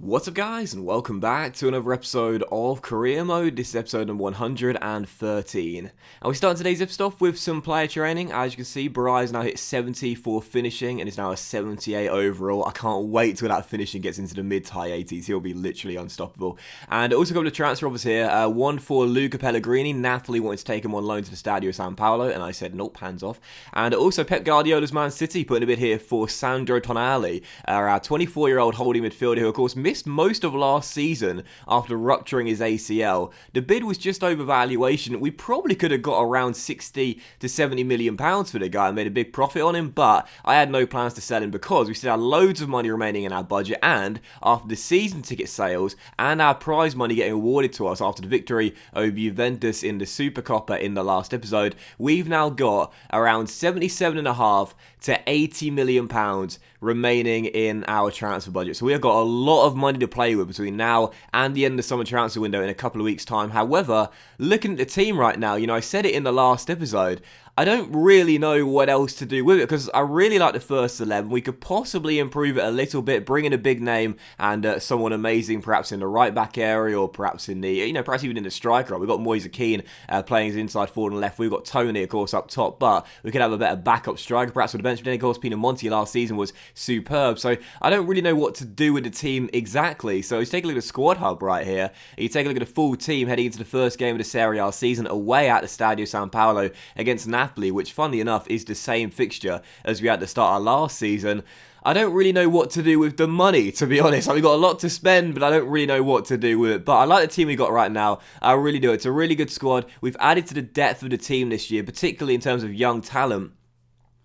What's up guys, and welcome back to another episode of Career Mode. This is episode number 113. And we start today's episode off with some player training. As you can see, Barai's now hit 70 for finishing and is now a 78 overall. I can't wait till that finishing gets into the mid to high 80s. He'll be literally unstoppable. And also got a transfer offers here. One for Luca Pellegrini. Napoli wanted to take him on loan to the Stadio San Paolo, and I said nope, hands off. And also Pep Guardiola's Man City putting a bid here for Sandro Tonali, our 24-year-old holding midfielder who of course missed most of last season after rupturing his ACL. The bid was just over valuation. We probably could have got around 60 to 70 million pounds for the guy and made a big profit on him, but I had no plans to sell him because we still had loads of money remaining in our budget, and after the season ticket sales and our prize money getting awarded to us after the victory over Juventus in the Supercoppa in the last episode, we've now got around 77.5 to 80 million pounds remaining in our transfer budget. So we have got a lot of money to play with between now and the end of the summer transfer window in a couple of weeks' time. However, looking at the team right now, I said it in the last episode, I don't really know what else to do with it because I really like the first 11. We could possibly improve it a little bit, bring in a big name and someone amazing, perhaps in the right back area or perhaps in the, perhaps even in the striker. We've got Moise Keane playing as inside forward and left. We've got Tony, of course, up top, but we could have a better backup striker, perhaps with the bench. But then, of course, Pinamonti last season was superb. So I don't really know what to do with the team exactly. So let's take a look at the squad hub right here. You take a look at the full team heading into the first game of the Serie A season away at the Stadio San Paolo against Napoli, which, funnily enough, is the same fixture as we had at the start of last season. I don't really know what to do with the money, to be honest. We've got a lot to spend, but I don't really know what to do with it. But I like the team we got right now. I really do. It's a really good squad. We've added to the depth of the team this year, particularly in terms of young talent.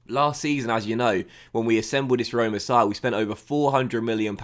Last season, as you know, when we assembled this Roma side, we spent over £400 million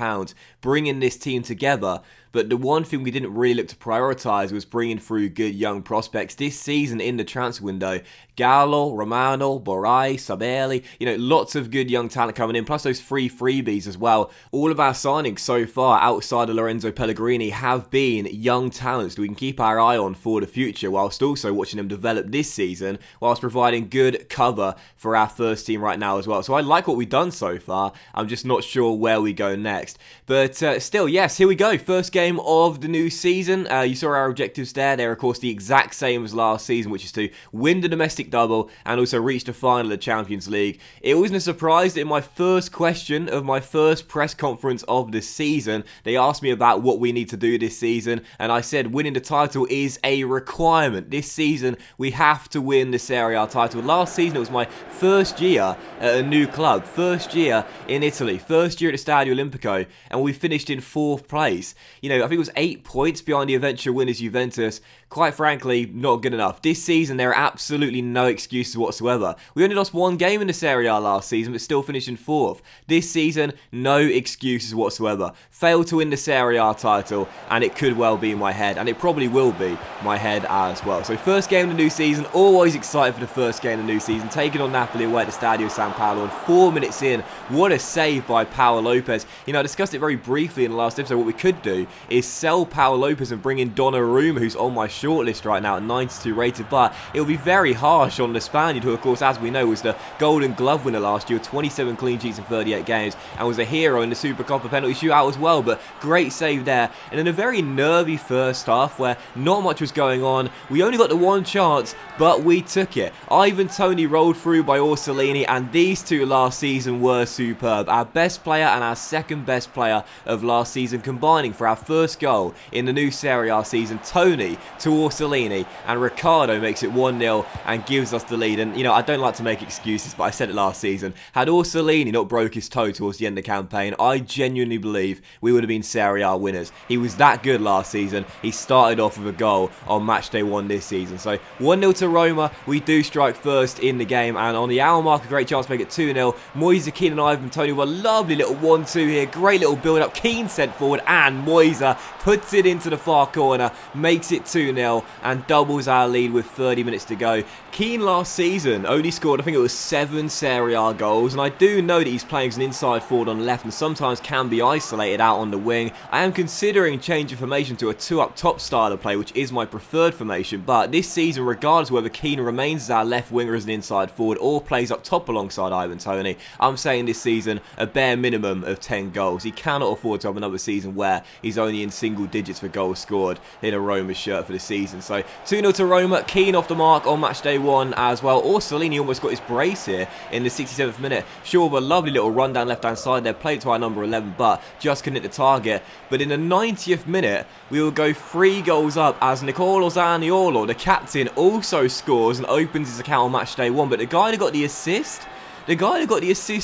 bringing this team together. But the one thing we didn't really look to prioritise was bringing through good young prospects. This season in the transfer window, Gallo, Romano, Barai, Sabelli, lots of good young talent coming in, plus those three freebies as well. All of our signings so far outside of Lorenzo Pellegrini have been young talents that we can keep our eye on for the future, whilst also watching them develop this season, whilst providing good cover for our first team right now as well. So I like what we've done so far. I'm just not sure where we go next. But still, yes, here we go. First game of the new season. You saw our objectives there. They're of course the exact same as last season, which is to win the domestic double and also reach the final of the Champions League. It wasn't a surprise that in my first question of my first press conference of the season, they asked me about what we need to do this season, and I said winning the title is a requirement. This season we have to win the Serie A title. Last season it was my first year at a new club, first year in Italy, first year at the Stadio Olimpico, and we finished in 4th place. I think it was 8 points behind the eventual winners Juventus. Quite frankly, not good enough. This season, there are absolutely no excuses whatsoever. We only lost one game in the Serie A last season, but still finished in 4th. This season, no excuses whatsoever. Failed to win the Serie A title, and it could well be my head, and it probably will be my head as well. So first game of the new season, always excited for the first game of the new season, taking on Napoli away at the Stadio San Paolo, and 4 minutes in, what a save by Paolo Lopez. I discussed it very briefly in the last episode. What we could do is sell Paolo Lopez and bring in Donnarumma, who's on my shortlist right now at 92 rated, but it will be very harsh on the Spaniard, who of course, as we know, was the Golden Glove winner last year, 27 clean sheets in 38 games, and was a hero in the Supercoppa penalty shootout as well. But great save there, and in a very nervy first half where not much was going on. We only got the one chance, but we took it. Ivan Toney rolled through by Orsolini, and these two last season were superb. Our best player and our second best player of last season combining for our first goal in the new Serie A season. Tony to Orsolini, and Ricardo makes it 1-0 and gives us the lead. And I don't like to make excuses, but I said it last season, had Orsolini not broke his toe towards the end of the campaign, I genuinely believe we would have been Serie A winners. He was that good last season. He started off with a goal on match day 1 this season. So 1-0 to Roma. We do strike first in the game, and on the hour mark, a great chance to make it 2-0. Moise Keane and Ivan Toney were a lovely little 1-2 here. Great little build up. Keane sent forward, and Moise Caesar puts it into the far corner, makes it 2-0 and doubles our lead with 30 minutes to go. Keane last season only scored, I think it was 7 Serie A goals, and I do know that he's playing as an inside forward on the left and sometimes can be isolated out on the wing. I am considering changing formation to a 2 up top style of play, which is my preferred formation, but this season, regardless of whether Keane remains as our left winger as an inside forward or plays up top alongside Ivan Toney, I'm saying this season a bare minimum of 10 goals. He cannot afford to have another season where he's only in single digits for goals scored in a Roma shirt for the season. So 2-0 to Roma, Keane off the mark on match day 1 as well. Orsolini almost got his brace here in the 67th minute. Shaw with a lovely little run down left hand side there, played to our number 11 but just couldn't hit the target. But in the 90th minute we will go 3 goals up as Nicolo Zaniolo, the captain, also scores and opens his account on match day 1. But the guy that got the assist,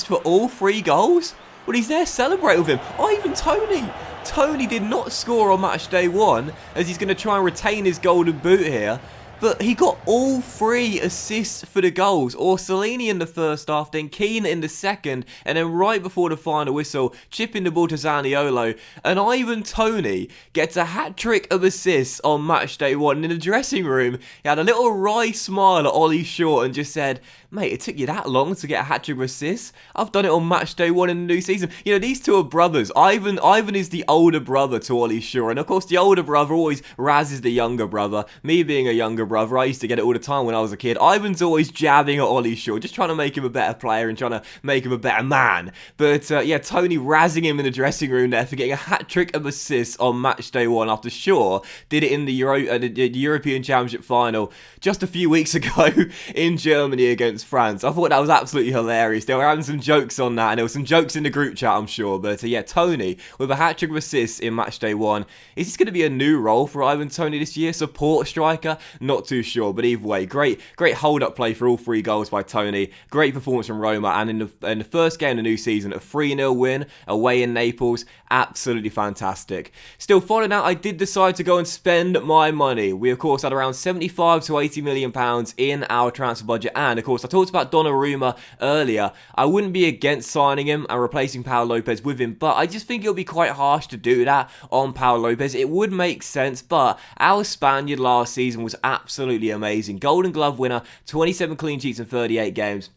for all 3 goals, well, he's there celebrating with him. Ivan Toney. Toney did not score on match day 1 as he's going to try and retain his golden boot here. But he got all 3 assists for the goals. Orsolini in the first half, then Keane in the second, and then right before the final whistle, chipping the ball to Zaniolo. And Ivan Toney gets a hat-trick of assists on match day 1. And in the dressing room, he had a little wry smile at Ollie Shaw and just said, "Mate, it took you that long to get a hat-trick of assists? I've done it on match day 1 in the new season." You know, these two are brothers. Ivan is the older brother to Ollie Shaw. And of course, the older brother always razzes the younger brother. Me being a younger brother, I used to get it all the time when I was a kid. Ivan's always jabbing at Ollie Shaw, just trying to make him a better player and trying to make him a better man. But yeah, Toney razzing him in the dressing room there for getting a hat-trick of assists on match day 1 after Shaw did it in the European Championship final just a few weeks ago in Germany against France. I thought that was absolutely hilarious. They were having some jokes on that, and there were some jokes in the group chat, I'm sure. But yeah, Toney with a hat-trick of assists in match day 1. Is this going to be a new role for Ivan Toney this year? Support striker? Not too sure, but either way, great hold-up play for all 3 goals by Toney. Great performance from Roma, and in the first game of the new season, a 3-0 win away in Naples. Absolutely fantastic. Still, following that, I did decide to go and spend my money. We, of course, had around 75 to 80 million pounds in our transfer budget, and, of course, I talked about Donnarumma earlier. I wouldn't be against signing him and replacing Pau Lopez with him, but I just think it would be quite harsh to do that on Pau Lopez. It would make sense, but our Spaniard last season was absolutely amazing. Golden Glove winner, 27 clean sheets in 38 games.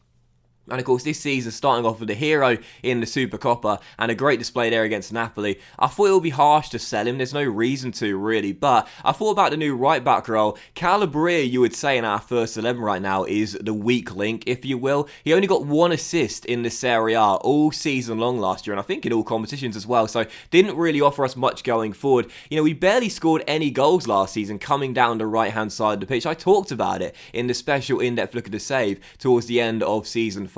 And of course, this season, starting off with the hero in the Supercoppa and a great display there against Napoli, I thought it would be harsh to sell him. There's no reason to, really. But I thought about the new right-back role. Calabria, you would say, in our first 11 right now, is the weak link, if you will. He only got 1 assist in the Serie A all season long last year, and I think in all competitions as well. So, didn't really offer us much going forward. You know, we barely scored any goals last season coming down the right-hand side of the pitch. I talked about it in the special in-depth look at the save towards the end of season 5.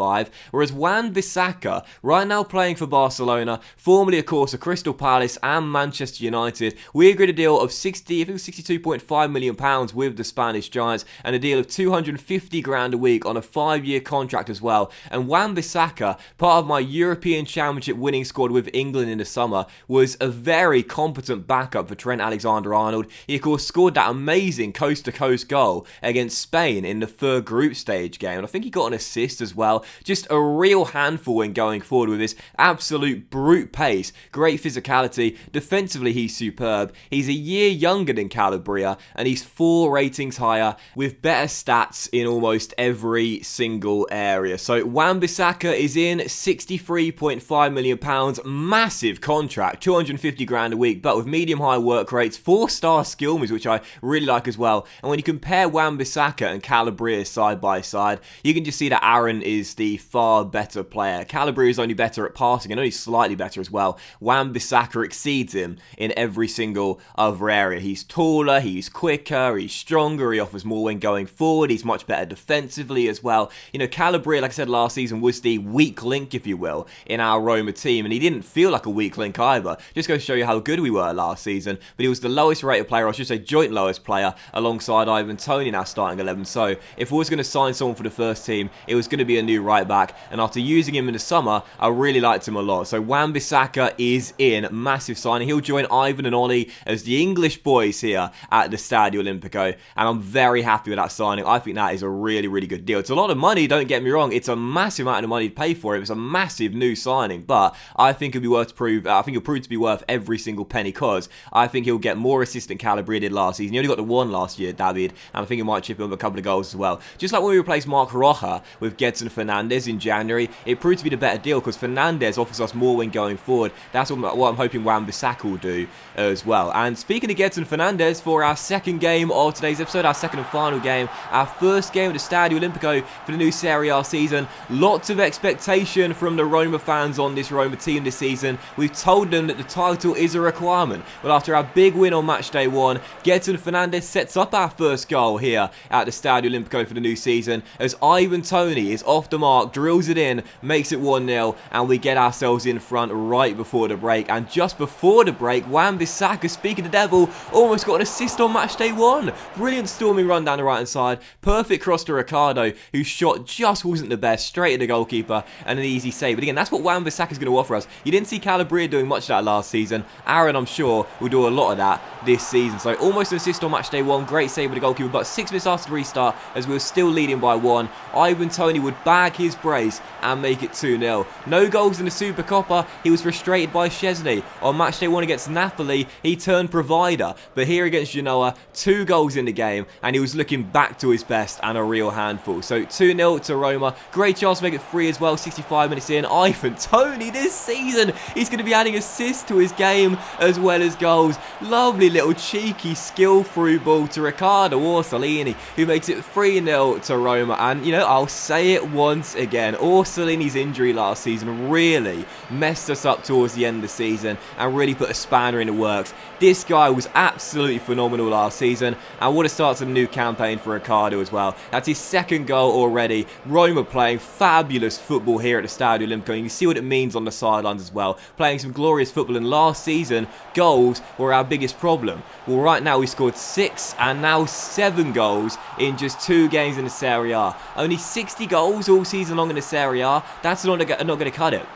Whereas Wan-Bissaka, right now playing for Barcelona, formerly of course of Crystal Palace and Manchester United, we agreed a deal of £62.5 million with the Spanish Giants and a deal of 250 grand a week on a 5-year contract as well. And Wan-Bissaka, part of my European Championship winning squad with England in the summer, was a very competent backup for Trent Alexander-Arnold. He of course scored that amazing coast-to-coast goal against Spain in the 3rd group stage game. And I think he got an assist as well. Just a real handful when going forward with his absolute brute pace, great physicality. Defensively, he's superb. He's a year younger than Calabria, and he's 4 ratings higher with better stats in almost every single area. So Wan-Bissaka is in, £63.5 million, massive contract, 250 grand a week, but with medium-high work rates, 4-star skill moves, which I really like as well. And when you compare Wan-Bissaka and Calabria side by side, you can just see that Aaron is the far better player. Calabria is only better at passing and only slightly better as well. Wan-Bissaka exceeds him in every single other area. He's taller, he's quicker, he's stronger, he offers more when going forward, he's much better defensively as well. You know, Calabria, like I said last season, was the weak link, if you will, in our Roma team, and he didn't feel like a weak link either. Just goes to show you how good we were last season, but he was the lowest rated player, or I should say joint lowest player, alongside Ivan Toney in our starting 11. So, if we was going to sign someone for the first team, it was going to be a new right back, and after using him in the summer, I really liked him a lot. So Wan-Bissaka is in. Massive signing. He'll join Ivan and Ollie as the English boys here at the Stadio Olimpico, and I'm very happy with that signing. I think that is a really, really good deal. It's a lot of money, don't get me wrong. It's a massive amount of money to pay for it. It's a massive new signing, but I think it'll be worth to prove. I think he'll prove to be worth every single penny, because I think he'll get more assists than Calabria did last season. He only got the one last year, David, and I think he might chip in with a couple of goals as well. Just like when we replaced Mark Roja with Gedson Fernandes in January, it proved to be the better deal because Fernandes offers us more when going forward. That's what I'm hoping Wan-Bissaka will do as well. And speaking of Gedson Fernandes, for our second game of today's episode, our second and final game, our first game of the Stadio Olimpico for the new Serie A season. Lots of expectation from the Roma fans on this Roma team this season. We've told them that the title is a requirement. But after our big win on match day 1, Gedson Fernandes sets up our first goal here at the Stadio Olimpico for the new season, as Ivan Toney is off the mark, drills it in, makes it 1-0, and we get ourselves in front right before the break. And just before the break, Wan-Bissaka, speaking of the devil, almost got an assist on match day 1. Brilliant storming run down the right hand side, perfect cross to Ricardo, whose shot just wasn't the best, straight at the goalkeeper, and an easy save. But again, that's what Wan-Bissaka is going to offer us. You didn't see Calabria doing much of that last season. Aaron, I'm sure, will do a lot of that this season. So almost an assist on match day 1, great save with the goalkeeper, but 6 minutes after the restart, as we were still leading by 1, Ivan Toney would bag his brace and make it 2-0. No goals in the Supercoppa. He was frustrated by Szczesny. On match day 1 against Napoli, he turned provider, but here against Genoa, 2 goals in the game, and he was looking back to his best and a real handful. So 2-0 to Roma. Great chance to make it 3 as well, 65 minutes in. Ivan Toney this season, he's going to be adding assists to his game as well as goals. Lovely little cheeky skill through ball to Riccardo Orsolini, who makes it 3-0 to Roma. And, you know, I'll say it once again, Orsolini's injury last season really messed us up towards the end of the season and really put a spanner in the works. This guy was absolutely phenomenal last season, and what a start to the new campaign for Riccardo as well. That's his second goal already. Roma playing fabulous football here at the Stadio Olimpico, and you can see what it means on the sidelines as well. Playing some glorious football, and last season, goals were our biggest problem. Well, right now we scored 6 and now 7 goals in just 2 games in the Serie A. Only 60 goals all season long in the Serie A. That's not going to cut it.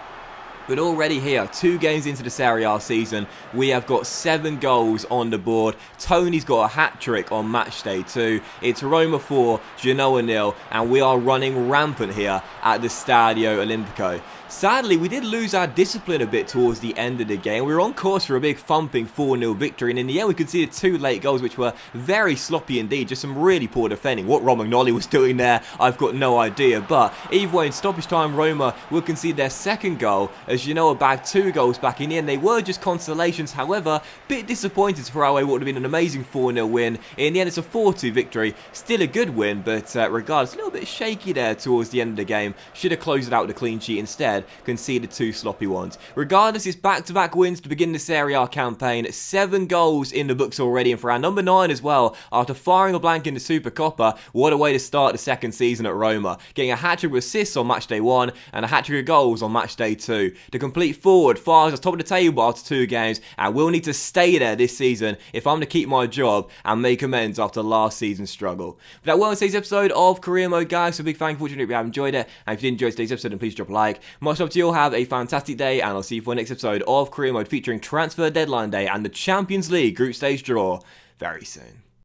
But already here, 2 games into the Serie A season, we have got 7 goals on the board. Tony's got a hat-trick on match day 2. It's Roma 4, Genoa 0, and we are running rampant here at the Stadio Olimpico. Sadly, we did lose our discipline a bit towards the end of the game. We were on course for a big thumping 4-0 victory, and in the end we conceded 2 late goals, which were very sloppy indeed, just some really poor defending. What Romagnoli was doing there, I've got no idea, but either way, in stoppage time, Roma will concede their second goal, as Genoa bagged 2 goals back in the end. They were just consolations, however, bit disappointed to throw away what would have been an amazing 4-0 win. In the end, it's a 4-2 victory, still a good win, but regardless, a little bit shaky there towards the end of the game. Should have closed it out with a clean sheet instead. Conceded 2 sloppy ones. Regardless, it's back-to-back wins to begin the Serie A campaign. 7 goals in the books already, and for our number 9 as well, after firing a blank in the Supercoppa, what a way to start the second season at Roma. Getting a hat-trick with assists on match day 1 and a hat-trick of goals on match day 2. The complete forward fires us top of the table after 2 games, and we'll need to stay there this season if I'm to keep my job and make amends after last season's struggle. But that was today's episode of Career Mode, guys. So big thank you for watching. If you have enjoyed it, and if you did enjoy today's episode, then please drop a like. Much love to you all. Have a fantastic day, and I'll see you for the next episode of Career Mode, featuring Transfer Deadline Day and the Champions League Group Stage draw very soon.